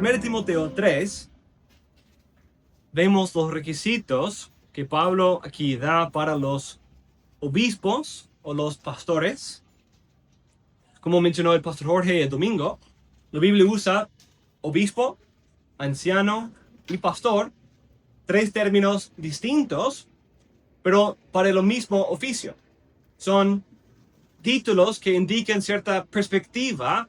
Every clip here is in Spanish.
1 Timoteo 3, vemos los requisitos que Pablo aquí da para los obispos o los pastores. Como mencionó el pastor Jorge el domingo, la Biblia usa obispo, anciano y pastor, tres términos distintos, pero para el mismo oficio. Son títulos que indican cierta perspectiva,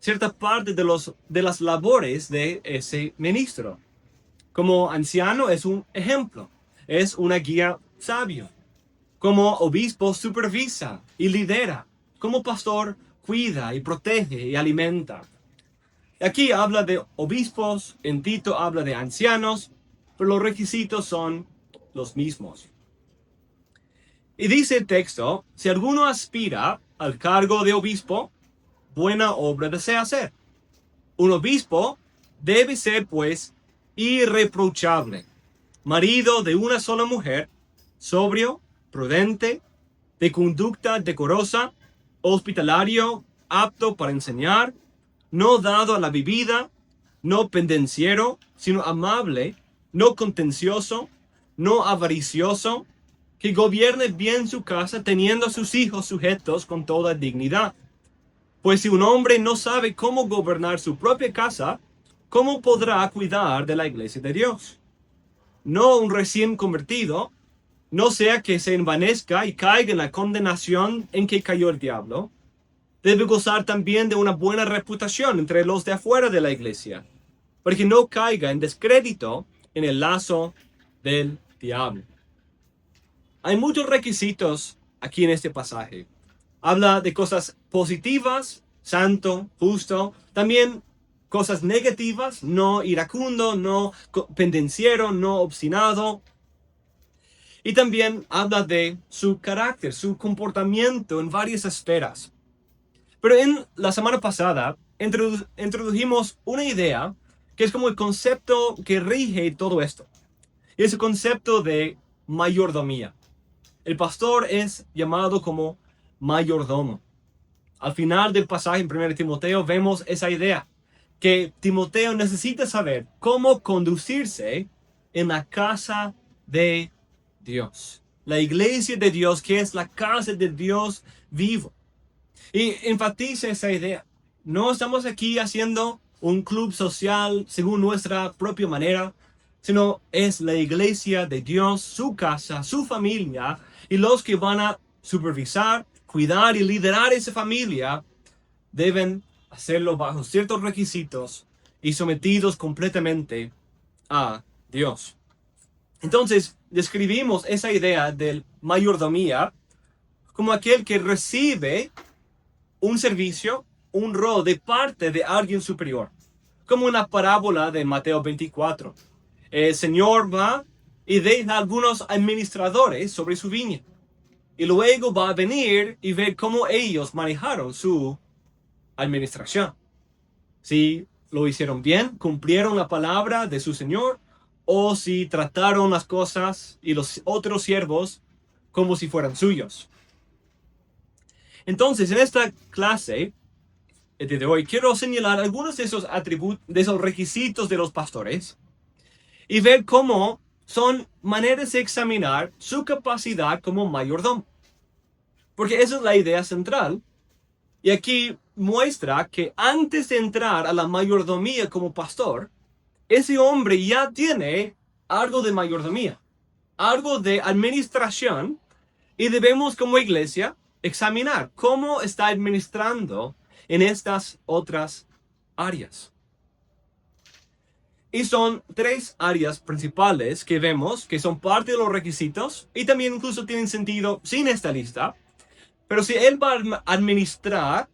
cierta parte de las labores de ese ministro. Como anciano es un ejemplo, es una guía sabio. Como obispo supervisa y lidera. Como pastor cuida y protege y alimenta. Aquí habla de obispos, en Tito habla de ancianos, pero los requisitos son los mismos. Y dice el texto, si alguno aspira al cargo de obispo, buena obra desea hacer. Un obispo debe ser, pues, irreprochable, marido de una sola mujer, sobrio, prudente, de conducta decorosa, hospitalario, apto para enseñar, no dado a la bebida, no pendenciero, sino amable, no contencioso, no avaricioso, que gobierne bien su casa, teniendo a sus hijos sujetos con toda dignidad. Pues si un hombre no sabe cómo gobernar su propia casa, ¿cómo podrá cuidar de la iglesia de Dios? No un recién convertido, no sea que se envanezca y caiga en la condenación en que cayó el diablo. Debe gozar también de una buena reputación entre los de afuera de la iglesia, para que no caiga en descrédito en el lazo del diablo. Hay muchos requisitos aquí en este pasaje. Habla de cosas positivas, santo, justo, también cosas negativas, no iracundo, no pendenciero, no obstinado. Y también habla de su carácter, su comportamiento en varias esferas. Pero en la semana pasada introdujimos una idea que es como el concepto que rige todo esto. Y es el concepto de mayordomía. El pastor es llamado como mayordomo. Al final del pasaje en 1 Timoteo vemos esa idea, que Timoteo necesita saber cómo conducirse en la casa de Dios. La iglesia de Dios, que es la casa de Dios vivo. Y enfatiza esa idea. No estamos aquí haciendo un club social según nuestra propia manera, sino es la iglesia de Dios, su casa, su familia, y los que van a supervisar, cuidar y liderar esa familia deben hacerlo bajo ciertos requisitos y sometidos completamente a Dios. Entonces, describimos esa idea del mayordomía como aquel que recibe un servicio, un rol de parte de alguien superior, como una parábola de Mateo 24. El Señor va y deja algunos administradores sobre su viña, y luego va a venir y ver cómo ellos manejaron su administración. Si lo hicieron bien, cumplieron la palabra de su Señor, o si trataron las cosas y los otros siervos como si fueran suyos. Entonces, en esta clase el día de hoy quiero señalar algunos de esos atributos, de esos requisitos de los pastores y ver cómo son maneras de examinar su capacidad como mayordomo. Porque esa es la idea central. Y aquí muestra que antes de entrar a la mayordomía como pastor, ese hombre ya tiene algo de mayordomía, algo de administración, y debemos como iglesia examinar cómo está administrando en estas otras áreas. Y son tres áreas principales que vemos que son parte de los requisitos y también incluso tienen sentido sin esta lista. Pero si él va a administrar,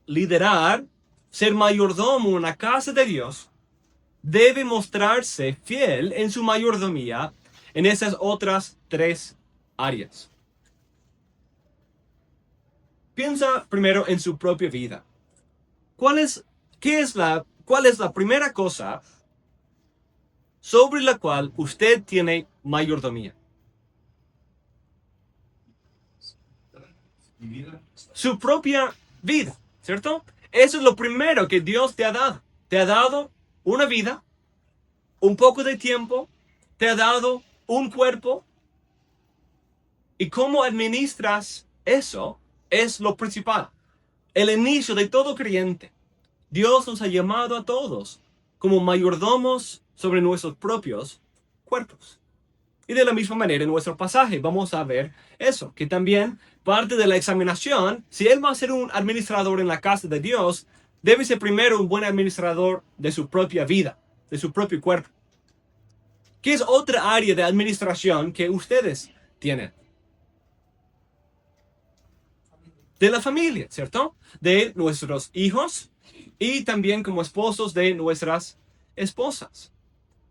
liderar, ser mayordomo en la casa de Dios, debe mostrarse fiel en su mayordomía en esas otras tres áreas. Piensa primero en su propia vida. ¿Cuál es la primera cosa sobre la cual usted tiene mayordomía? Su propia vida, ¿cierto? Eso es lo primero que Dios te ha dado. Te ha dado una vida, un poco de tiempo, te ha dado un cuerpo, y cómo administras eso es lo principal. El inicio de todo creyente. Dios nos ha llamado a todos como mayordomos sobre nuestros propios cuerpos. Y de la misma manera en nuestro pasaje vamos a ver eso, que también parte de la examinación, si él va a ser un administrador en la casa de Dios, debe ser primero un buen administrador de su propia vida, de su propio cuerpo. ¿Qué es otra área de administración que ustedes tienen? De la familia, ¿cierto? De nuestros hijos y también como esposos de nuestras esposas.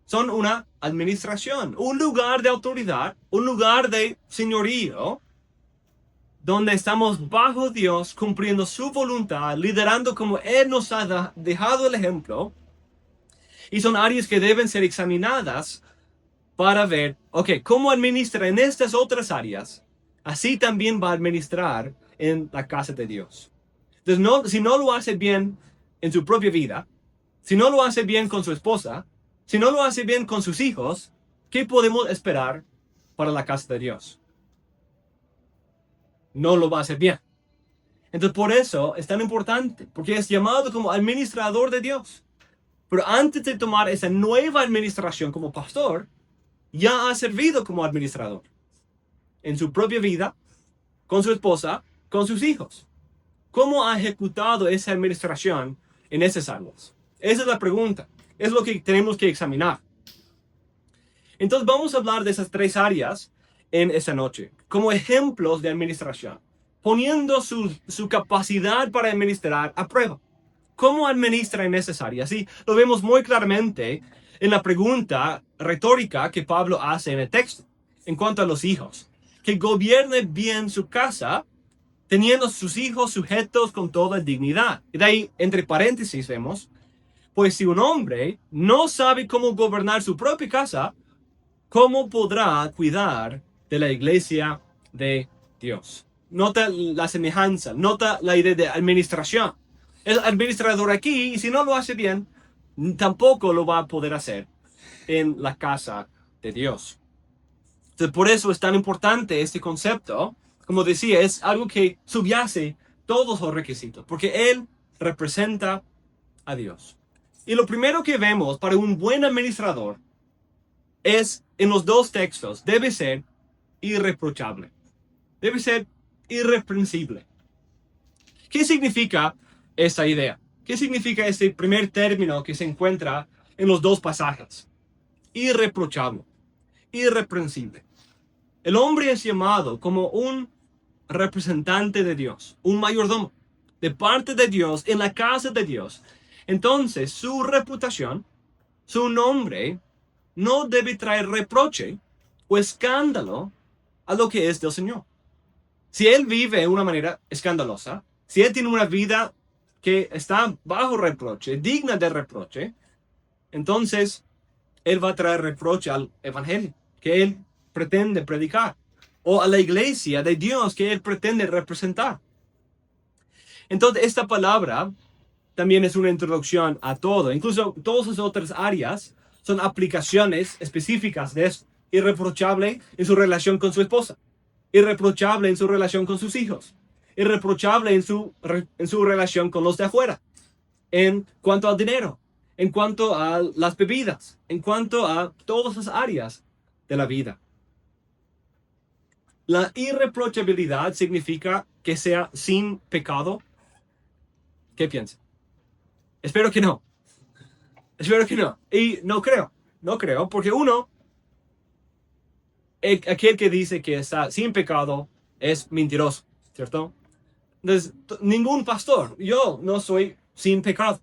Son una administración, un lugar de autoridad, un lugar de señorío, donde estamos bajo Dios, cumpliendo su voluntad, liderando como Él nos ha dejado el ejemplo. Y son áreas que deben ser examinadas para ver, ok, cómo administra en estas otras áreas, así también va a administrar en la casa de Dios. Entonces, si no lo hace bien en su propia vida, si no lo hace bien con su esposa, si no lo hace bien con sus hijos, ¿qué podemos esperar para la casa de Dios? No lo va a hacer bien. Entonces, por eso es tan importante, porque es llamado como administrador de Dios. Pero antes de tomar esa nueva administración como pastor, ya ha servido como administrador en su propia vida, con su esposa, con sus hijos. ¿Cómo ha ejecutado esa administración en esas áreas? Esa es la pregunta. Es lo que tenemos que examinar. Entonces vamos a hablar de esas tres áreas en esta noche, como ejemplos de administración, poniendo su capacidad para administrar a prueba. ¿Cómo administra en esas áreas? Y lo vemos muy claramente en la pregunta retórica que Pablo hace en el texto, en cuanto a los hijos. Que gobierne bien su casa, teniendo sus hijos sujetos con toda dignidad. Y de ahí, entre paréntesis, vemos, pues si un hombre no sabe cómo gobernar su propia casa, ¿cómo podrá cuidar de la iglesia de Dios? Nota la semejanza, nota la idea de administración. El administrador aquí, y si no lo hace bien, tampoco lo va a poder hacer en la casa de Dios. Entonces, por eso es tan importante este concepto. Como decía, es algo que subyace todos los requisitos, porque Él representa a Dios. Y lo primero que vemos para un buen administrador es, en los dos textos, debe ser irreprochable. Debe ser irreprensible. ¿Qué significa esta idea? ¿Qué significa este primer término que se encuentra en los dos pasajes? Irreprochable, irreprensible. El hombre es llamado como un representante de Dios, un mayordomo de parte de Dios en la casa de Dios. Entonces, su reputación, su nombre, no debe traer reproche o escándalo a lo que es del Señor. Si él vive de una manera escandalosa, si él tiene una vida que está bajo reproche, digna de reproche, entonces él va a traer reproche al evangelio que él pretende predicar, o a la iglesia de Dios que él pretende representar. Entonces, esta palabra también es una introducción a todo. Incluso todas las otras áreas son aplicaciones específicas de esto. Irreprochable en su relación con su esposa. Irreprochable en su relación con sus hijos. Irreprochable en su relación con los de afuera. En cuanto al dinero. En cuanto a las bebidas. En cuanto a todas las áreas de la vida. La irreprochabilidad significa que sea sin pecado. ¿Qué piensa? Espero que no. Espero que no. Y no creo. No creo, porque aquel que dice que está sin pecado es mentiroso, ¿cierto? Entonces, ningún pastor, yo no soy sin pecado.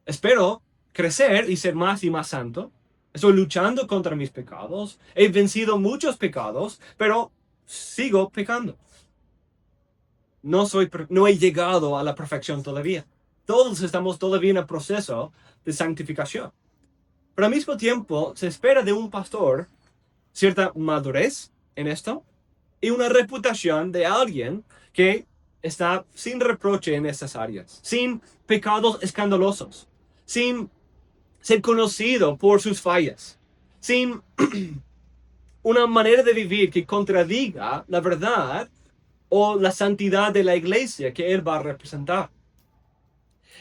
Espero crecer y ser más y más santo. Estoy luchando contra mis pecados. He vencido muchos pecados, pero sigo pecando. No he llegado a la perfección todavía. Todos estamos todavía en el proceso de santificación. Pero al mismo tiempo, se espera de un pastor cierta madurez en esto y una reputación de alguien que está sin reproche en estas áreas, sin pecados escandalosos, sin ser conocido por sus fallas, sin una manera de vivir que contradiga la verdad o la santidad de la iglesia que él va a representar.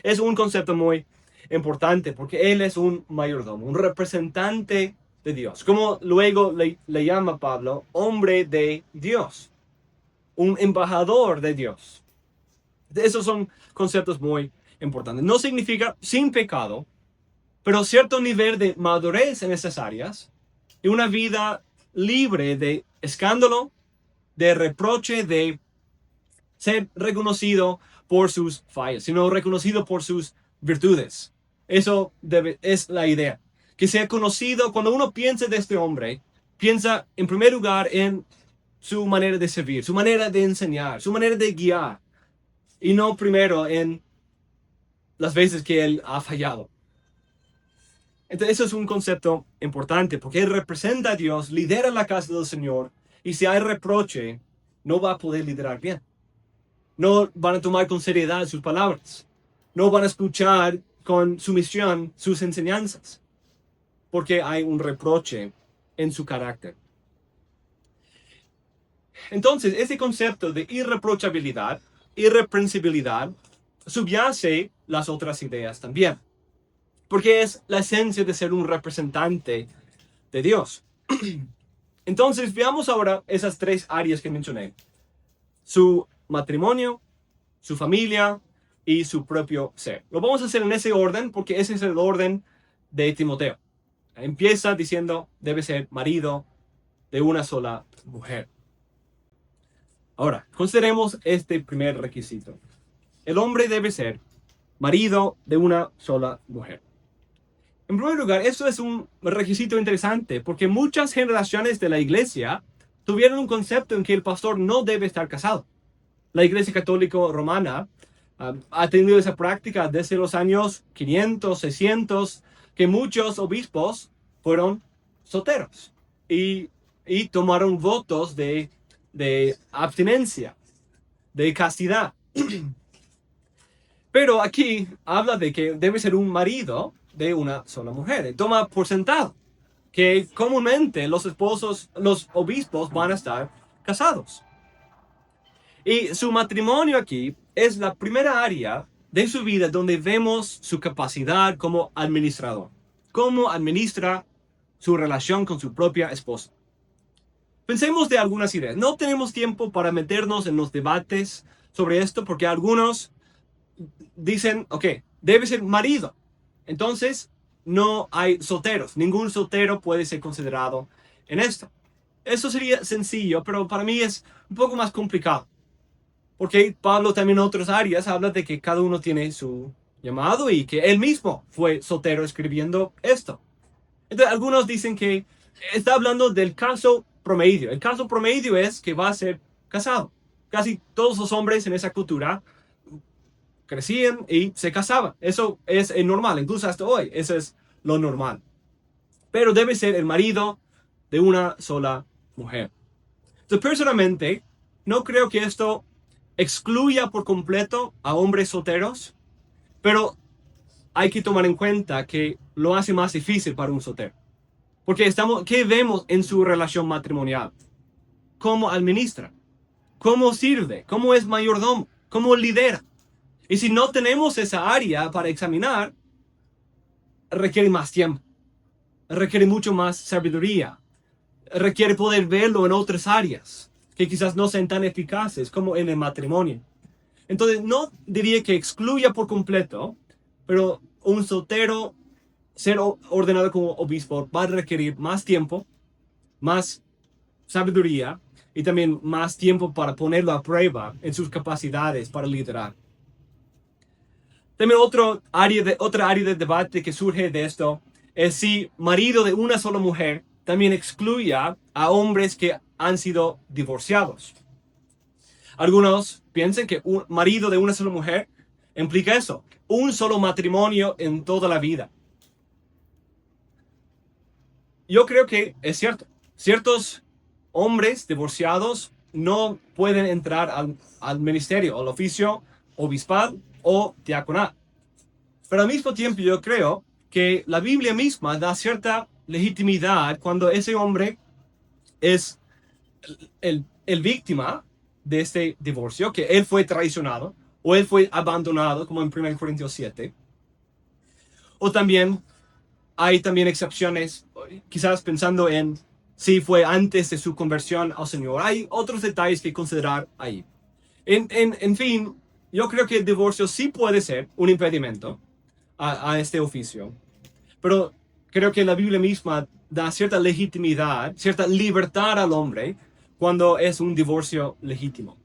Es un concepto muy importante porque él es un mayordomo, un representante de Dios. Como luego le llama Pablo, hombre de Dios, un embajador de Dios. Esos son conceptos muy importantes. No significa sin pecado, pero cierto nivel de madurez en esas áreas y una vida libre de escándalo, de reproche, de ser reconocido por sus fallas, sino reconocido por sus virtudes. Eso es la idea. Que sea conocido, cuando uno piensa de este hombre, piensa en primer lugar en su manera de servir, su manera de enseñar, su manera de guiar, y no primero en las veces que él ha fallado. Entonces, eso es un concepto importante porque él representa a Dios, lidera la casa del Señor, y si hay reproche, no va a poder liderar bien. No van a tomar con seriedad sus palabras. No van a escuchar con sumisión sus enseñanzas, porque hay un reproche en su carácter. Entonces, ese concepto de irreprochabilidad, irreprensibilidad, subyace las otras ideas también, porque es la esencia de ser un representante de Dios. Entonces, veamos ahora esas tres áreas que mencioné: su matrimonio, su familia y su propio ser. Lo vamos a hacer en ese orden porque ese es el orden de Timoteo. Empieza diciendo, debe ser marido de una sola mujer. Ahora, consideremos este primer requisito. El hombre debe ser marido de una sola mujer. En primer lugar, esto es un requisito interesante porque muchas generaciones de la iglesia tuvieron un concepto en que el pastor no debe estar casado. La iglesia católica romana ha tenido esa práctica desde los años 500, 600, que muchos obispos fueron solteros y tomaron votos de abstinencia, de castidad. Pero aquí habla de que debe ser un marido de una sola mujer. Toma por sentado que comúnmente los obispos van a estar casados. Y su matrimonio aquí es la primera área de su vida donde vemos su capacidad como administrador, cómo administra su relación con su propia esposa. Pensemos de algunas ideas. No tenemos tiempo para meternos en los debates sobre esto porque algunos dicen, ok, debe ser marido. Entonces, no hay solteros. Ningún soltero puede ser considerado en esto. Eso sería sencillo, pero para mí es un poco más complicado. Porque Pablo también en otras áreas habla de que cada uno tiene su llamado y que él mismo fue soltero escribiendo esto. Entonces, algunos dicen que está hablando del caso promedio. El caso promedio es que va a ser casado. Casi todos los hombres en esa cultura crecían y se casaban. Eso es normal, incluso hasta hoy. Eso es lo normal. Pero debe ser el marido de una sola mujer. Entonces, personalmente, no creo que esto excluya por completo a hombres solteros, pero hay que tomar en cuenta que lo hace más difícil para un soltero. Porque ¿qué vemos en su relación matrimonial? ¿Cómo administra? ¿Cómo sirve? ¿Cómo es mayordomo? ¿Cómo lidera? Y si no tenemos esa área para examinar, requiere más tiempo. Requiere mucho más sabiduría. Requiere poder verlo en otras áreas que quizás no sean tan eficaces como en el matrimonio. Entonces, no diría que excluya por completo, pero un soltero ser ordenado como obispo va a requerir más tiempo, más sabiduría y también más tiempo para ponerlo a prueba en sus capacidades para liderar. También otra área de debate que surge de esto es si marido de una sola mujer también excluya a hombres que han sido divorciados. Algunos piensan que un marido de una sola mujer implica eso, un solo matrimonio en toda la vida. Yo creo que es cierto. Ciertos hombres divorciados no pueden entrar al ministerio, al oficio obispal o diaconal. Pero al mismo tiempo yo creo que la Biblia misma da cierta legitimidad cuando ese hombre es el víctima de este divorcio, que él fue traicionado o él fue abandonado, como en 1 Corintios 7. O también hay también excepciones, quizás pensando en si fue antes de su conversión al Señor. Hay otros detalles que considerar ahí. En fin, yo creo que el divorcio sí puede ser un impedimento a este oficio, pero creo que la Biblia misma da cierta legitimidad, cierta libertad al hombre cuando es un divorcio legítimo.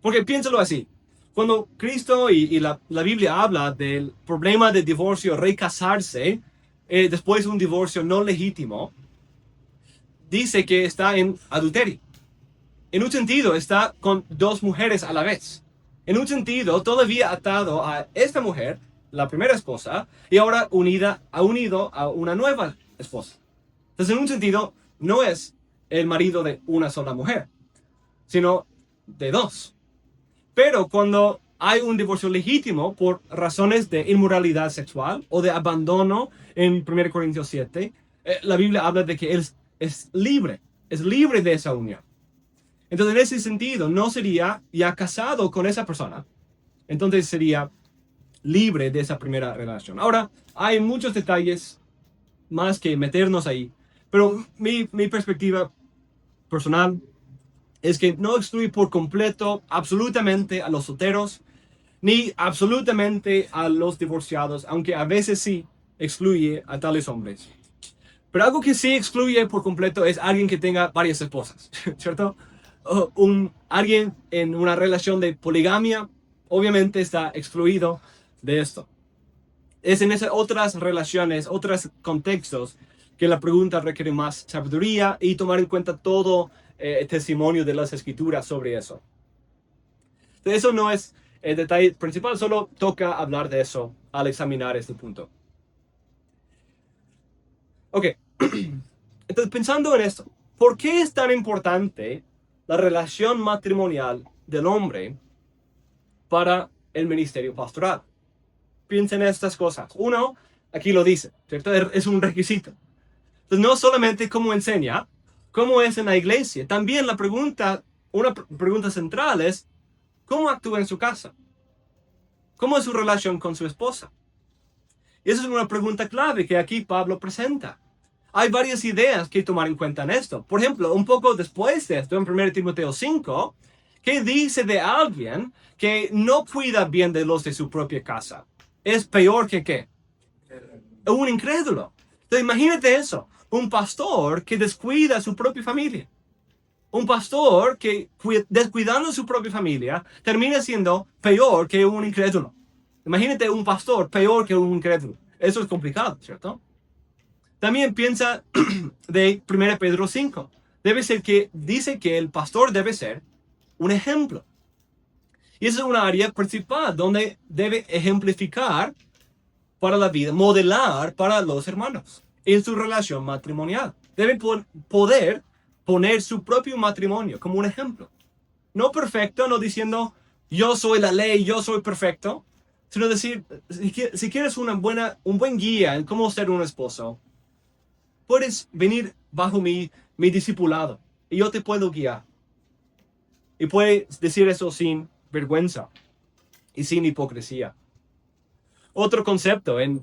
Porque piénsalo así, cuando Cristo y la Biblia habla del problema de divorcio, recasarse, después de un divorcio no legítimo, dice que está en adulterio. En un sentido, está con dos mujeres a la vez. En un sentido, todavía atado a esta mujer, la primera esposa, y ahora ha unido a una nueva esposa. Entonces, en un sentido, no es el marido de una sola mujer, sino de dos. Pero cuando hay un divorcio legítimo por razones de inmoralidad sexual o de abandono en 1 Corintios 7, la Biblia habla de que él es libre de esa unión. Entonces, en ese sentido, no sería ya casado con esa persona. Entonces, sería libre de esa primera relación. Ahora, hay muchos detalles más que meternos ahí. Pero mi perspectiva personal es que no excluye por completo absolutamente a los solteros, ni absolutamente a los divorciados, aunque a veces sí excluye a tales hombres. Pero algo que sí excluye por completo es alguien que tenga varias esposas, ¿cierto? Alguien en una relación de poligamia, obviamente está excluido de esto. Es en esas otras relaciones, otros contextos, que la pregunta requiere más sabiduría y tomar en cuenta todo el testimonio de las escrituras sobre eso. Entonces, eso no es el detalle principal, solo toca hablar de eso al examinar este punto. Ok, entonces pensando en esto, ¿por qué es tan importante la relación matrimonial del hombre para el ministerio pastoral? Piensen en estas cosas. Uno, aquí lo dice, ¿cierto? Es un requisito. Entonces, no solamente cómo enseña, cómo es en la iglesia, también una pregunta central es, ¿cómo actúa en su casa? ¿Cómo es su relación con su esposa? Y esa es una pregunta clave que aquí Pablo presenta. Hay varias ideas que tomar en cuenta en esto. Por ejemplo, un poco después de esto, en 1 Timoteo 5, ¿qué dice de alguien que no cuida bien de los de su propia casa? Es peor que ¿qué? Un incrédulo. Entonces, imagínate eso. Un pastor que descuida a su propia familia. Un pastor que, descuidando su propia familia, termina siendo peor que un incrédulo. Imagínate un pastor peor que un incrédulo. Eso es complicado, ¿cierto? También piensa de 1 Pedro 5. Debe ser que dice que el pastor debe ser un ejemplo. Y esa es una área principal donde debe ejemplificar para la vida, modelar para los hermanos en su relación matrimonial. Debe poder poner su propio matrimonio como un ejemplo. No perfecto, no diciendo yo soy la ley, yo soy perfecto, sino decir, si quieres un buen guía en cómo ser un esposo, puedes venir bajo mi discipulado y yo te puedo guiar. Y puedes decir eso sin vergüenza y sin hipocresía. Otro concepto, en 1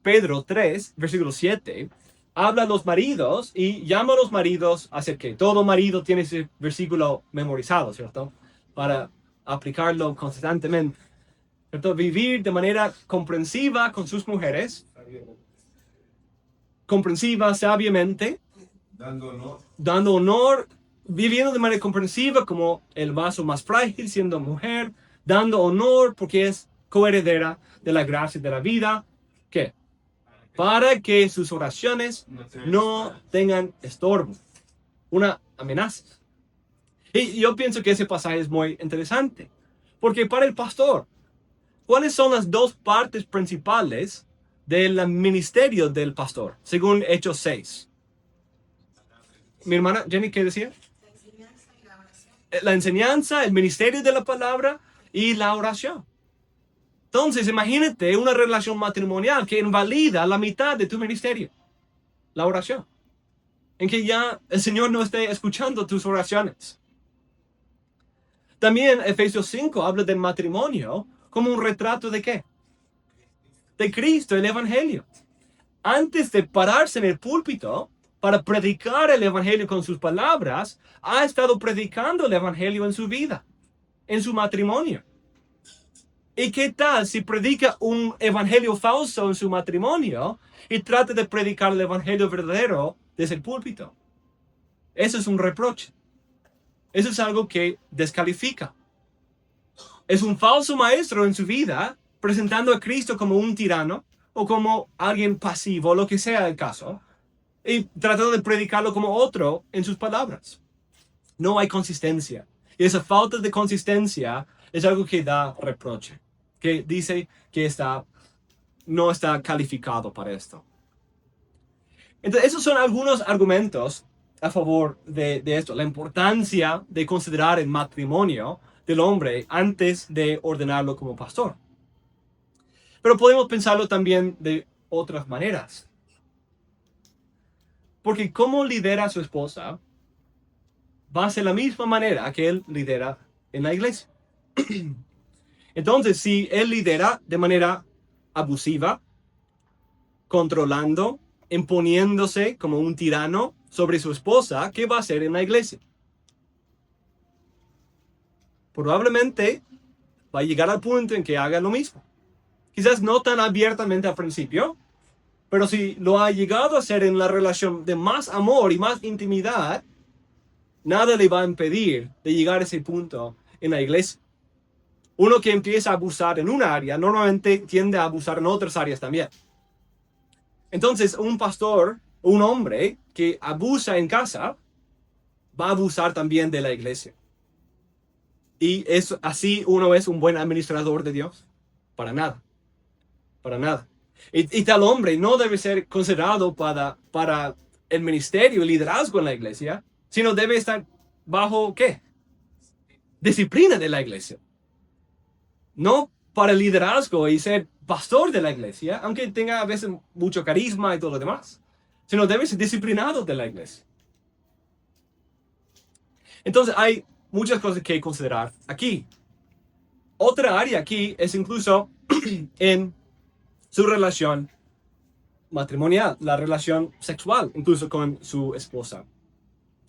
Pedro 3, versículo 7, habla a los maridos y llama a los maridos a hacer que todo marido tiene ese versículo memorizado, ¿cierto? Para aplicarlo constantemente. ¿Cierto? Vivir de manera comprensiva con sus mujeres, comprensiva sabiamente, dando honor, viviendo de manera comprensiva como el vaso más frágil, siendo mujer, dando honor porque es coheredera de la gracia de la vida. ¿Qué? Para que sus oraciones no tengan estorbo, una amenaza. Y yo pienso que ese pasaje es muy interesante, porque para el pastor, ¿cuáles son las dos partes principales del ministerio del pastor, según Hechos 6? Mi hermana Jenny, ¿qué decía? La enseñanza, el ministerio de la palabra y la oración. Entonces, imagínate una relación matrimonial que invalida la mitad de tu ministerio, la oración, en que ya el Señor no esté escuchando tus oraciones. También Efesios 5 habla del matrimonio como un retrato ¿de qué? De Cristo, el Evangelio. Antes de pararse en el púlpito para predicar el Evangelio con sus palabras, ha estado predicando el Evangelio en su vida, en su matrimonio. ¿Y qué tal si predica un evangelio falso en su matrimonio y trata de predicar el evangelio verdadero desde el púlpito? Eso es un reproche. Eso es algo que descalifica. Es un falso maestro en su vida, presentando a Cristo como un tirano o como alguien pasivo, lo que sea el caso, y tratando de predicarlo como otro en sus palabras. No hay consistencia. Y esa falta de consistencia es algo que da reproche, que dice que no está calificado para esto. Entonces, esos son algunos argumentos a favor de esto, la importancia de considerar el matrimonio del hombre antes de ordenarlo como pastor. Pero podemos pensarlo también de otras maneras. Porque cómo lidera a su esposa va a ser la misma manera que él lidera en la iglesia. Entonces, si él lidera de manera abusiva, controlando, imponiéndose como un tirano sobre su esposa, ¿qué va a hacer en la iglesia? Probablemente va a llegar al punto en que haga lo mismo. Quizás no tan abiertamente al principio, pero si lo ha llegado a hacer en la relación de más amor y más intimidad, nada le va a impedir de llegar a ese punto en la iglesia. Uno que empieza a abusar en una área, normalmente tiende a abusar en otras áreas también. Entonces, un pastor, un hombre que abusa en casa, va a abusar también de la iglesia. ¿Y es así uno es un buen administrador de Dios? Para nada. Para nada. Y tal hombre no debe ser considerado para el ministerio y liderazgo en la iglesia, sino debe estar bajo, ¿qué? Disciplina de la iglesia. No para el liderazgo y ser pastor de la iglesia, aunque tenga a veces mucho carisma y todo lo demás, sino debe ser disciplinado de la iglesia. Entonces hay muchas cosas que considerar aquí. Otra área aquí es incluso en su relación matrimonial, la relación sexual, incluso con su esposa.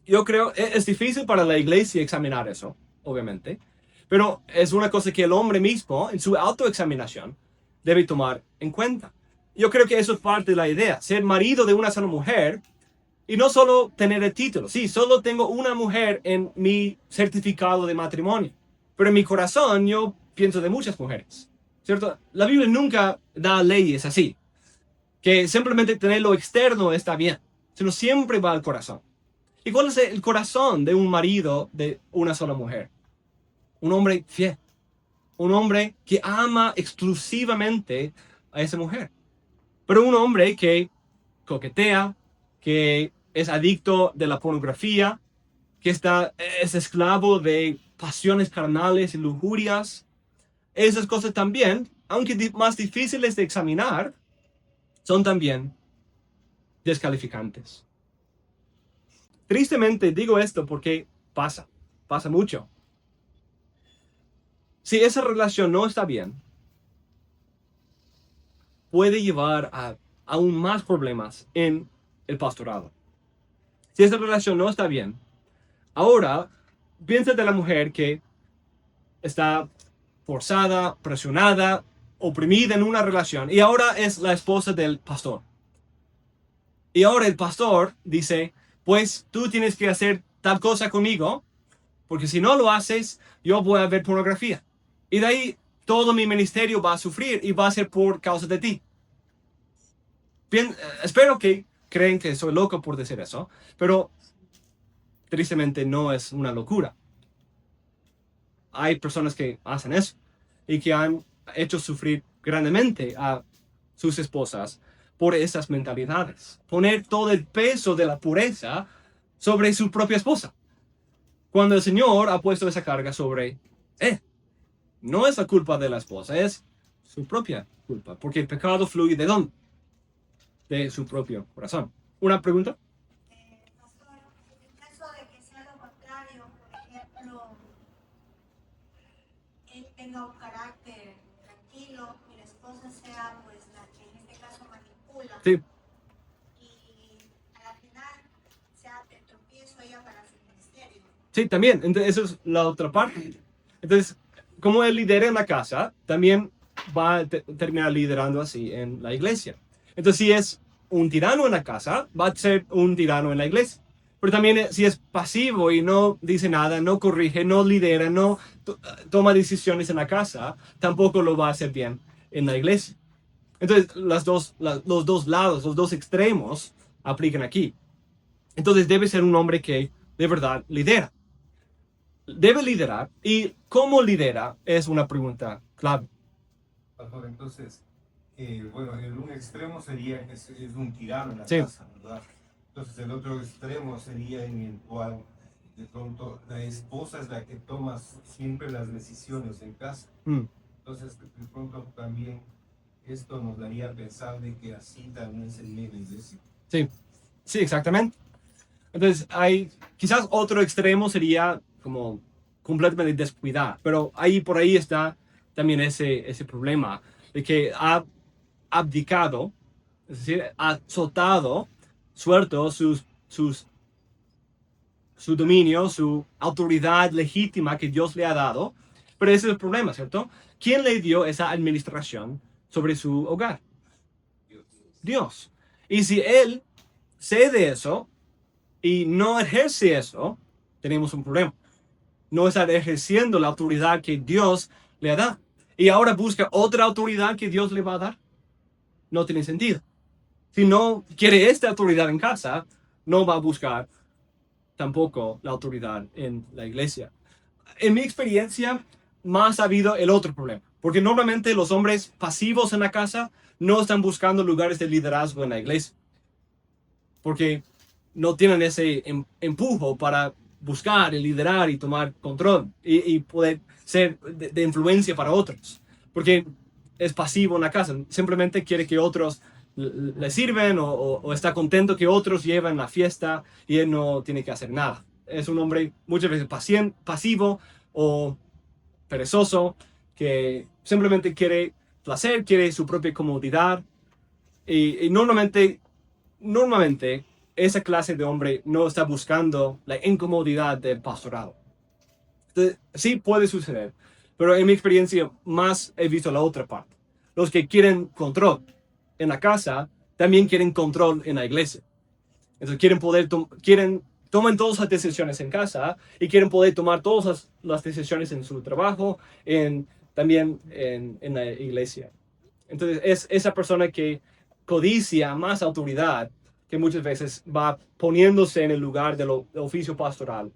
Yo creo es difícil para la iglesia examinar eso, obviamente, pero es una cosa que el hombre mismo, en su autoexaminación, debe tomar en cuenta. Yo creo que eso es parte de la idea, ser marido de una sola mujer y no solo tener el título. Sí, solo tengo una mujer en mi certificado de matrimonio, pero en mi corazón yo pienso de muchas mujeres, ¿cierto? La Biblia nunca da leyes así, que simplemente tener lo externo está bien, sino siempre va al corazón. ¿Y cuál es el corazón de un marido de una sola mujer? Un hombre fiel. Un hombre que ama exclusivamente a esa mujer. Pero un hombre que coquetea, que es adicto de la pornografía, que es esclavo de pasiones carnales y lujurias. Esas cosas también, aunque más difíciles de examinar, son también descalificantes. Tristemente digo esto porque pasa mucho. Si esa relación no está bien, puede llevar a aún más problemas en el pastorado. Si esa relación no está bien, ahora piensa de la mujer que está forzada, presionada, oprimida en una relación y ahora es la esposa del pastor. Y ahora el pastor dice, pues tú tienes que hacer tal cosa conmigo, porque si no lo haces, yo voy a ver pornografía. Y de ahí todo mi ministerio va a sufrir y va a ser por causa de ti. Bien, espero que creen que soy loco por decir eso, pero tristemente no es una locura. Hay personas que hacen eso y que han hecho sufrir grandemente a sus esposas por esas mentalidades. Poner todo el peso de la pureza sobre su propia esposa. Cuando el Señor ha puesto esa carga sobre él. No es la culpa de la esposa, es su propia culpa, porque el pecado fluye ¿de dónde? De su propio corazón. ¿Una pregunta? Pastor, en el caso de que sea lo contrario, por ejemplo, él tenga un carácter tranquilo y la esposa sea pues la que en este caso manipula, Sí, y a la final sea el tropiezo ella para su ministerio. sí, también. Entonces, eso es la otra parte. Entonces, como él lidera en la casa, también va a terminar liderando así en la iglesia. Entonces, si es un tirano en la casa, va a ser un tirano en la iglesia. Pero también si es pasivo y no dice nada, no corrige, no lidera, no toma decisiones en la casa, tampoco lo va a hacer bien en la iglesia. Entonces, los dos lados, los dos extremos aplican aquí. Entonces, debe ser un hombre que de verdad lidera. Debe liderar, y cómo lidera es una pregunta clave. Pastor, entonces, bueno, en un extremo sería que es un tirano en la Sí. casa, ¿verdad? Entonces, el otro extremo sería en el cual de pronto la esposa es la que toma siempre las decisiones en casa. Entonces, de pronto también esto nos daría a pensar de que así también sería en la iglesia. Sí, sí, exactamente. Entonces, quizás otro extremo sería como completamente descuidar, pero por ahí está también ese problema de que ha abdicado, es decir, ha soltado, suelto su dominio, su autoridad legítima que Dios le ha dado. Pero ese es el problema, ¿cierto? ¿Quién le dio esa administración sobre su hogar? Dios. Y si él cede eso y no ejerce eso, tenemos un problema. No está ejerciendo la autoridad que Dios le da. Y ahora busca otra autoridad que Dios le va a dar. No tiene sentido. Si no quiere esta autoridad en casa, no va a buscar tampoco la autoridad en la iglesia. En mi experiencia, más ha habido el otro problema. Porque normalmente los hombres pasivos en la casa no están buscando lugares de liderazgo en la iglesia. Porque no tienen ese empujo para buscar y liderar y tomar control y poder ser de influencia para otros. Porque es pasivo en la casa. Simplemente quiere que otros le sirven o está contento que otros lleven la fiesta y él no tiene que hacer nada. Es un hombre muchas veces pasivo o perezoso que simplemente quiere placer, quiere su propia comodidad y normalmente esa clase de hombre no está buscando la incomodidad del pastorado. Entonces, sí puede suceder, pero en mi experiencia más he visto la otra parte. Los que quieren control en la casa también quieren control en la iglesia. Entonces toman todas las decisiones en casa y quieren poder tomar todas las decisiones en su trabajo, también en la iglesia. Entonces es esa persona que codicia más autoridad, que muchas veces va poniéndose en el lugar del oficio pastoral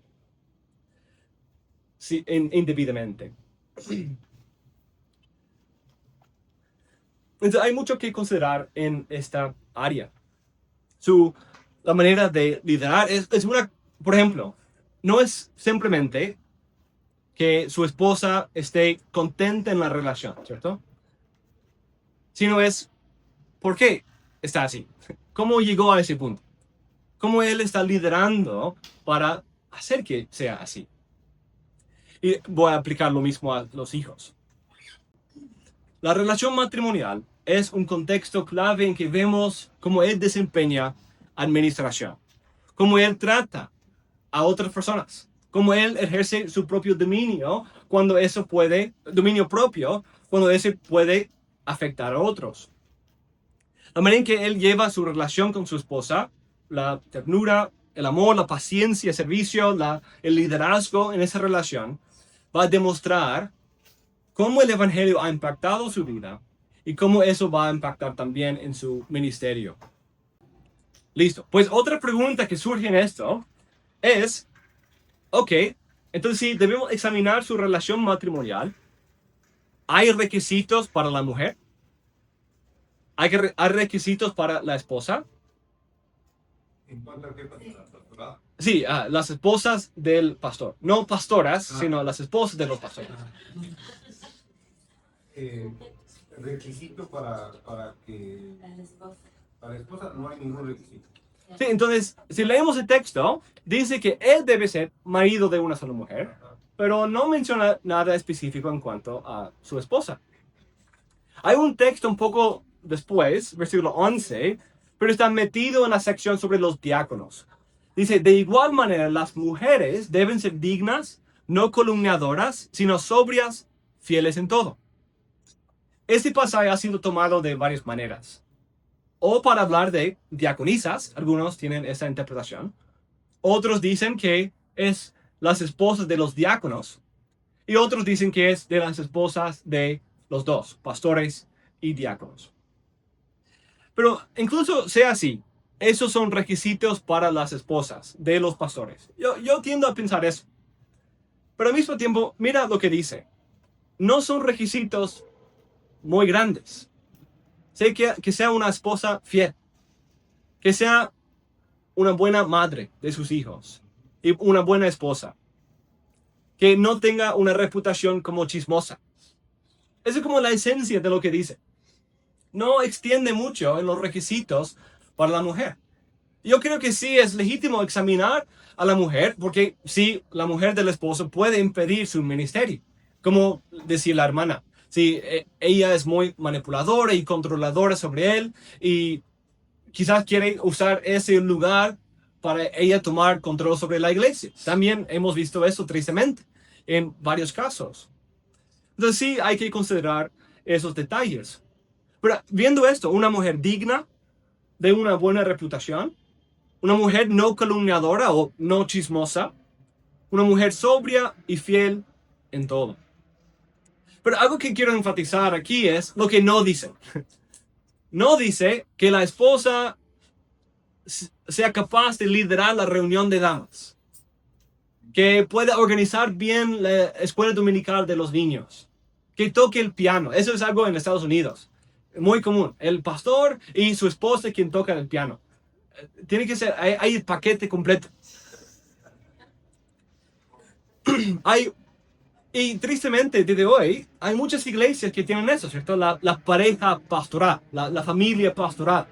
indebidamente. Entonces hay mucho que considerar en esta área. La manera de liderar por ejemplo, no es simplemente que su esposa esté contenta en la relación, ¿cierto? Sino es, ¿por qué está así? ¿Cómo llegó a ese punto? ¿Cómo él está liderando para hacer que sea así? Y voy a aplicar lo mismo a los hijos. La relación matrimonial es un contexto clave en que vemos cómo él desempeña administración, cómo él trata a otras personas, cómo él ejerce su propio dominio dominio propio, cuando ese puede afectar a otros. La manera en que él lleva su relación con su esposa, la ternura, el amor, la paciencia, el servicio, el liderazgo en esa relación, va a demostrar cómo el evangelio ha impactado su vida y cómo eso va a impactar también en su ministerio. Listo. Pues otra pregunta que surge en esto es, ok, entonces si debemos examinar su relación matrimonial, ¿hay requisitos para la mujer? ¿Hay requisitos para la esposa? ¿En cuanto a qué pastor? Sí, las esposas del pastor. No pastoras, sino las esposas de los pastores. requisito para que para la esposa no hay ningún requisito. Sí, entonces, si leemos el texto, dice que él debe ser marido de una sola mujer, pero no menciona nada específico en cuanto a su esposa. Hay un texto un poco después, versículo 11, pero está metido en la sección sobre los diáconos. Dice, de igual manera, las mujeres deben ser dignas, no calumniadoras, sino sobrias, fieles en todo. Este pasaje ha sido tomado de varias maneras. O para hablar de diaconisas, algunos tienen esa interpretación. Otros dicen que es las esposas de los diáconos. Y otros dicen que es de las esposas de los dos, pastores y diáconos. Pero incluso sea así, esos son requisitos para las esposas de los pastores. Yo tiendo a pensar eso. Pero al mismo tiempo, mira lo que dice. No son requisitos muy grandes. Sé que sea una esposa fiel, que sea una buena madre de sus hijos y una buena esposa, que no tenga una reputación como chismosa. Eso es como la esencia de lo que dice. No extiende mucho en los requisitos para la mujer. Yo creo que sí es legítimo examinar a la mujer, porque sí, la mujer del esposo puede impedir su ministerio. Como decía la hermana, si ella es muy manipuladora y controladora sobre él y quizás quiere usar ese lugar para ella tomar control sobre la iglesia. También hemos visto eso tristemente en varios casos. Entonces sí hay que considerar esos detalles. Pero viendo esto, una mujer digna, de una buena reputación, una mujer no calumniadora o no chismosa, una mujer sobria y fiel en todo. Pero algo que quiero enfatizar aquí es lo que no dice. No dice que la esposa sea capaz de liderar la reunión de damas, que pueda organizar bien la escuela dominical de los niños, que toque el piano. Eso es algo en Estados Unidos muy común. El pastor y su esposa quien toca el piano. Tiene que ser, hay el paquete completo. Hay, y tristemente, desde hoy, hay muchas iglesias que tienen eso, ¿cierto? La pareja pastoral, la familia pastoral.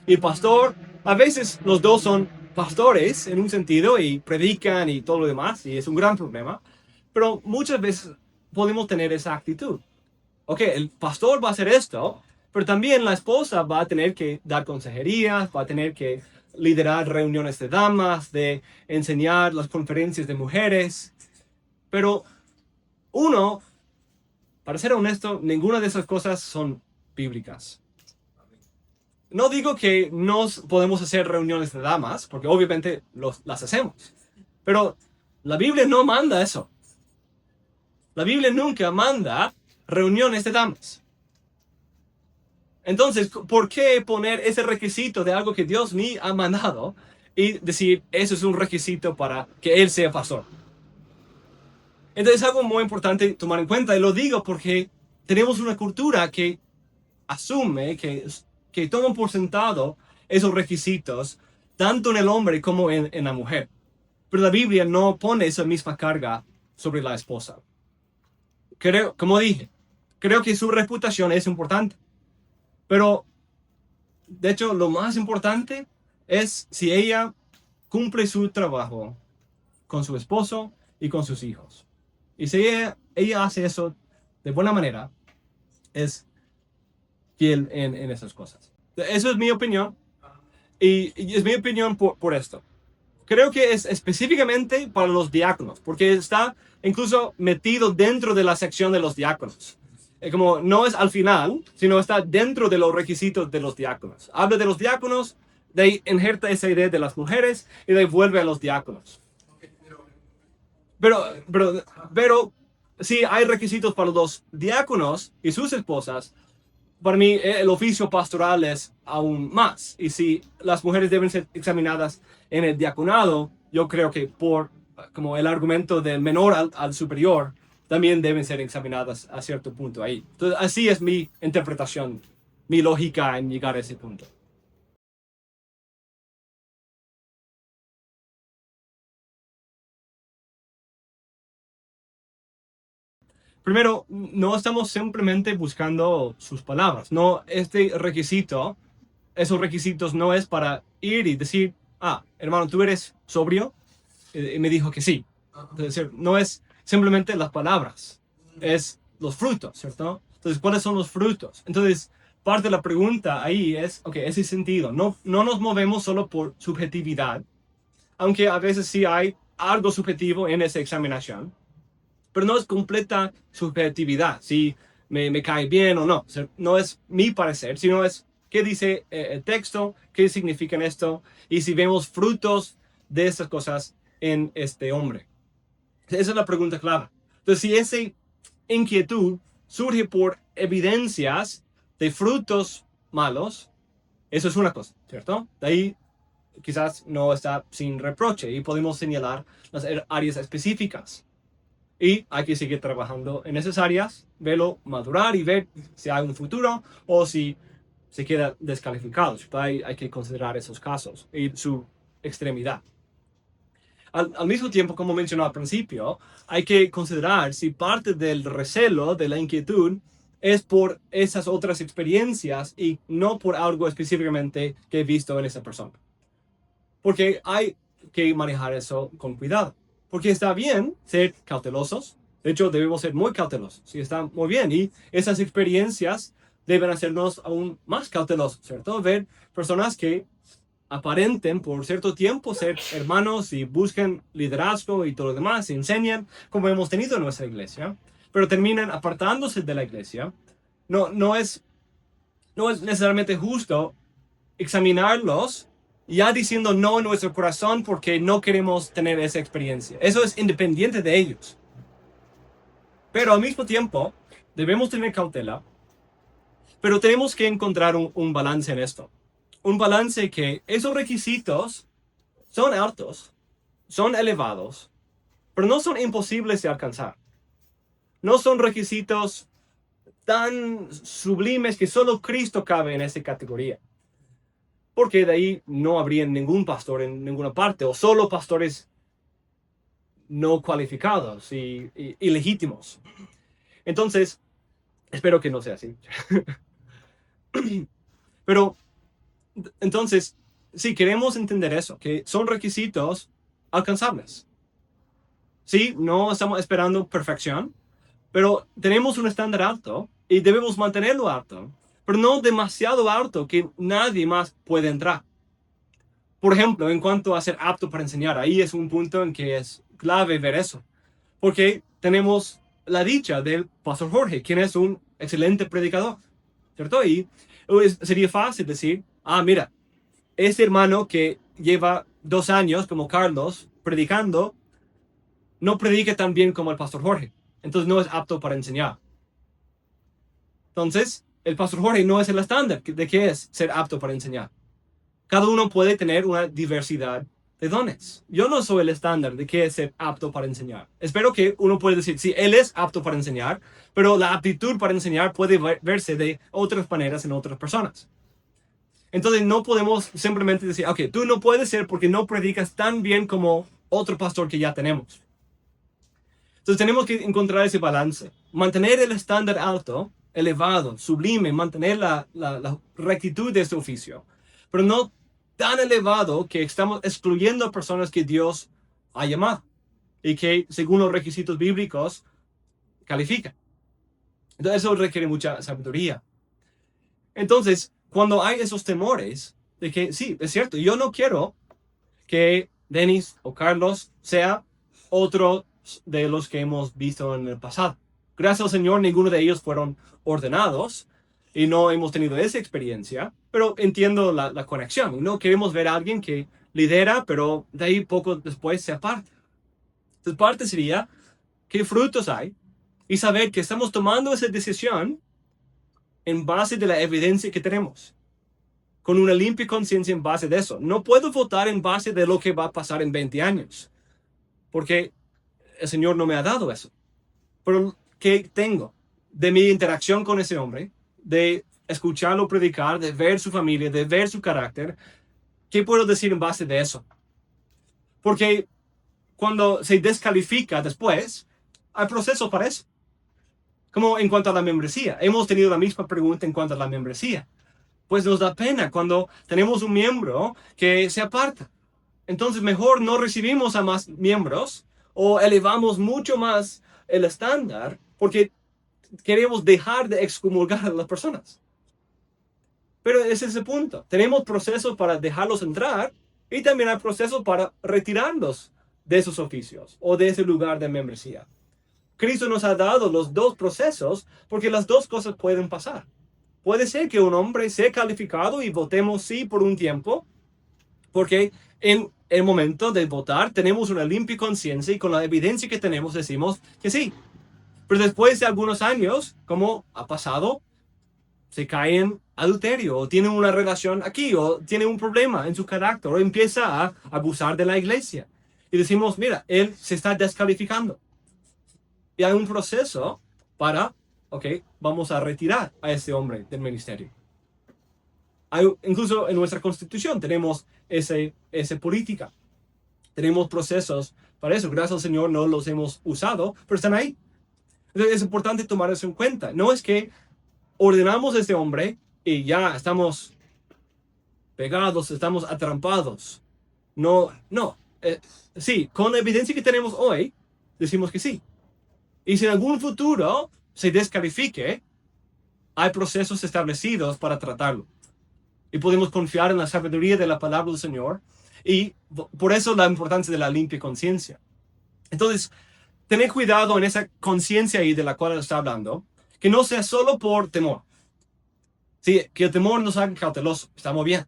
Y el pastor, a veces los dos son pastores en un sentido y predican y todo lo demás, y es un gran problema. Pero muchas veces podemos tener esa actitud. Ok, el pastor va a hacer esto, pero también la esposa va a tener que dar consejerías, va a tener que liderar reuniones de damas, de enseñar las conferencias de mujeres. Pero uno, para ser honesto, ninguna de esas cosas son bíblicas. No digo que no podemos hacer reuniones de damas, porque obviamente las hacemos. Pero la Biblia no manda eso. La Biblia nunca manda reuniones de damas. Entonces, ¿por qué poner ese requisito de algo que Dios ni ha mandado y decir eso es un requisito para que Él sea pastor? Entonces es algo muy importante tomar en cuenta y lo digo porque tenemos una cultura que asume, que toma por sentado esos requisitos tanto en el hombre como en la mujer. Pero la Biblia no pone esa misma carga sobre la esposa. Creo, como dije, creo que su reputación es importante. Pero, de hecho, lo más importante es si ella cumple su trabajo con su esposo y con sus hijos. Y si ella hace eso de buena manera, es fiel en esas cosas. Eso es mi opinión. Y es mi opinión por esto. Creo que es específicamente para los diáconos, porque está incluso metido dentro de la sección de los diáconos. Como no es al final, sino está dentro de los requisitos de los diáconos. Habla de los diáconos, de ahí injerta esa idea de las mujeres y de ahí vuelve a los diáconos. Pero, pero sí hay requisitos para los diáconos y sus esposas. Para mí el oficio pastoral es aún más. Y si las mujeres deben ser examinadas en el diaconado, yo creo que por como el argumento del menor al superior, también deben ser examinadas a cierto punto ahí. Entonces, así es mi interpretación, mi lógica en llegar a ese punto. primero, no estamos simplemente buscando sus palabras. No, esos requisitos no es para ir y decir, hermano, ¿tú eres sobrio? Y me dijo que sí. Es decir, no es simplemente las palabras, es los frutos, ¿cierto? Entonces, ¿cuáles son los frutos? Entonces, parte de la pregunta ahí es, ese sentido. No nos movemos solo por subjetividad, aunque a veces sí hay algo subjetivo en esa examinación, pero no es completa subjetividad, si me cae bien o no. O sea, no es mi parecer, sino es qué dice el texto, qué significa esto, y si vemos frutos de esas cosas en este hombre. Esa es la pregunta clave. Entonces, si esa inquietud surge por evidencias de frutos malos, eso es una cosa, ¿cierto? De ahí quizás no está sin reproche y podemos señalar las áreas específicas. Y hay que seguir trabajando en esas áreas, verlo madurar y ver si hay un futuro o si se queda descalificado. Hay que considerar esos casos y su extremidad. Al mismo tiempo, como mencioné al principio, hay que considerar si parte del recelo, de la inquietud, es por esas otras experiencias y no por algo específicamente que he visto en esa persona. Porque hay que manejar eso con cuidado. Porque está bien ser cautelosos. De hecho, debemos ser muy cautelosos. Sí, está muy bien. Y esas experiencias deben hacernos aún más cautelosos, ¿cierto? Ver personas que aparenten por cierto tiempo ser hermanos y busquen liderazgo y todo lo demás, y enseñan como hemos tenido en nuestra iglesia, pero terminan apartándose de la iglesia. No es necesariamente justo examinarlos ya diciendo no en nuestro corazón porque no queremos tener esa experiencia. Eso es independiente de ellos. Pero al mismo tiempo, debemos tener cautela, pero tenemos que encontrar un balance en esto. Un balance que esos requisitos son altos, son elevados, pero no son imposibles de alcanzar. No son requisitos tan sublimes que solo Cristo cabe en esa categoría. Porque de ahí no habría ningún pastor en ninguna parte, o solo pastores no cualificados y ilegítimos. Entonces, espero que no sea así. Pero, entonces, si queremos entender eso, que son requisitos alcanzables. Sí, no estamos esperando perfección, pero tenemos un estándar alto y debemos mantenerlo alto, pero no demasiado alto que nadie más puede entrar. Por ejemplo, en cuanto a ser apto para enseñar, ahí es un punto en que es clave ver eso, porque tenemos la dicha del pastor Jorge, quien es un excelente predicador, ¿cierto? Y sería fácil decir, mira, este hermano que lleva 2 años como Carlos predicando, no predica tan bien como el pastor Jorge, entonces no es apto para enseñar. Entonces, el pastor Jorge no es el estándar de qué es ser apto para enseñar. Cada uno puede tener una diversidad de dones. Yo no soy el estándar de qué es ser apto para enseñar. Espero que uno pueda decir, sí, él es apto para enseñar, pero la aptitud para enseñar puede verse de otras maneras en otras personas. Entonces no podemos simplemente decir, tú no puedes ser porque no predicas tan bien como otro pastor que ya tenemos. Entonces tenemos que encontrar ese balance. Mantener el estándar alto, elevado, sublime, mantener la rectitud de este oficio, pero no tan elevado que estamos excluyendo a personas que Dios ha llamado y que según los requisitos bíblicos califican. Entonces eso requiere mucha sabiduría. Entonces, cuando hay esos temores de que sí, es cierto, yo no quiero que Denis o Carlos sea otro de los que hemos visto en el pasado. Gracias al Señor, ninguno de ellos fueron ordenados y no hemos tenido esa experiencia, pero entiendo la conexión. No queremos ver a alguien que lidera, pero de ahí poco después se aparta. Entonces, parte sería qué frutos hay y saber que estamos tomando esa decisión en base de la evidencia que tenemos, con una limpia conciencia en base de eso. No puedo votar en base de lo que va a pasar en 20 años, porque el Señor no me ha dado eso. Pero ¿qué tengo de mi interacción con ese hombre? De escucharlo predicar, de ver su familia, de ver su carácter. ¿Qué puedo decir en base de eso? Porque cuando se descalifica después, hay proceso para eso. Como en cuanto a la membresía. Hemos tenido la misma pregunta en cuanto a la membresía. Pues nos da pena cuando tenemos un miembro que se aparta. Entonces mejor no recibimos a más miembros o elevamos mucho más el estándar porque queremos dejar de excomulgar a las personas. Pero ese es el punto. Tenemos procesos para dejarlos entrar y también hay procesos para retirarlos de esos oficios o de ese lugar de membresía. Cristo nos ha dado los dos procesos porque las dos cosas pueden pasar. Puede ser que un hombre sea calificado y votemos sí por un tiempo, porque en el momento de votar tenemos una limpia conciencia y con la evidencia que tenemos decimos que sí. Pero después de algunos años, como ha pasado, se cae en adulterio o tiene una relación aquí o tiene un problema en su carácter o empieza a abusar de la iglesia. Y decimos, mira, él se está descalificando. Y hay un proceso para, vamos a retirar a ese hombre del ministerio. Incluso en nuestra constitución tenemos esa política. Tenemos procesos para eso. Gracias al Señor no los hemos usado, pero están ahí. Entonces es importante tomar eso en cuenta. No es que ordenamos a este hombre y ya estamos pegados, estamos atrapados. No. Sí, con la evidencia que tenemos hoy, decimos que sí. Y si en algún futuro se descalifique, hay procesos establecidos para tratarlo. Y podemos confiar en la sabiduría de la palabra del Señor. Y por eso la importancia de la limpia conciencia. Entonces, tener cuidado en esa conciencia ahí de la cual está hablando, que no sea solo por temor. Sí, que el temor nos haga cautelosos, estamos bien.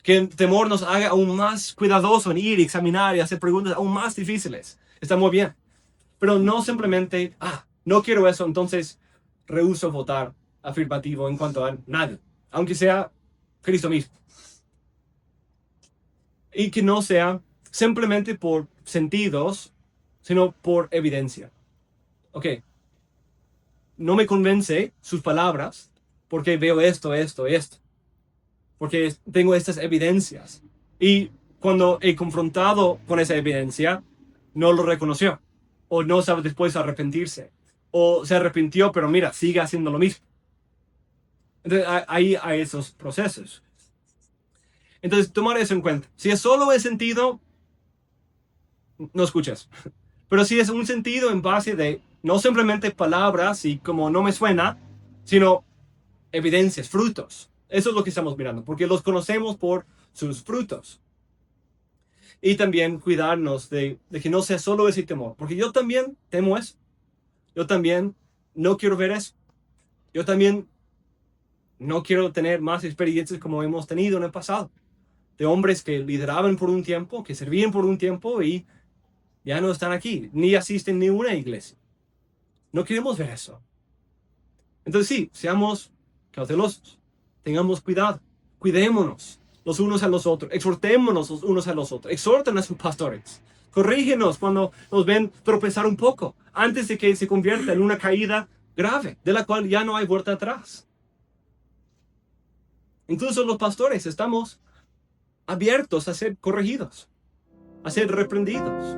Que el temor nos haga aún más cuidadosos en ir, examinar y hacer preguntas aún más difíciles, estamos bien. Pero no simplemente, no quiero eso, entonces rehúso votar afirmativo en cuanto a nadie, aunque sea Cristo mismo. Y que no sea simplemente por sentidos, sino por evidencia. No me convence sus palabras porque veo esto. Porque tengo estas evidencias. Y cuando he confrontado con esa evidencia, no lo reconoció. O no sabe después arrepentirse. O se arrepintió, pero mira, sigue haciendo lo mismo. Entonces, ahí hay esos procesos. Entonces, tomar eso en cuenta. Si es solo el sentido, no escuches. Pero si es un sentido en base de no simplemente palabras y como no me suena, sino evidencias, frutos. Eso es lo que estamos mirando, porque los conocemos por sus frutos. Y también cuidarnos de que no sea solo ese temor, porque yo también temo eso. Yo también no quiero ver eso. Yo también no quiero tener más experiencias como hemos tenido en el pasado. De hombres que lideraban por un tiempo, que servían por un tiempo y ya no están aquí, ni asisten ni a una iglesia. No queremos ver eso. Entonces sí, seamos cautelosos, tengamos cuidado, cuidémonos los unos a los otros, exhortémonos los unos a los otros, exhorten a sus pastores, corrígenos cuando nos ven tropezar un poco, antes de que se convierta en una caída grave, de la cual ya no hay vuelta atrás. Incluso los pastores estamos abiertos a ser corregidos, a ser reprendidos.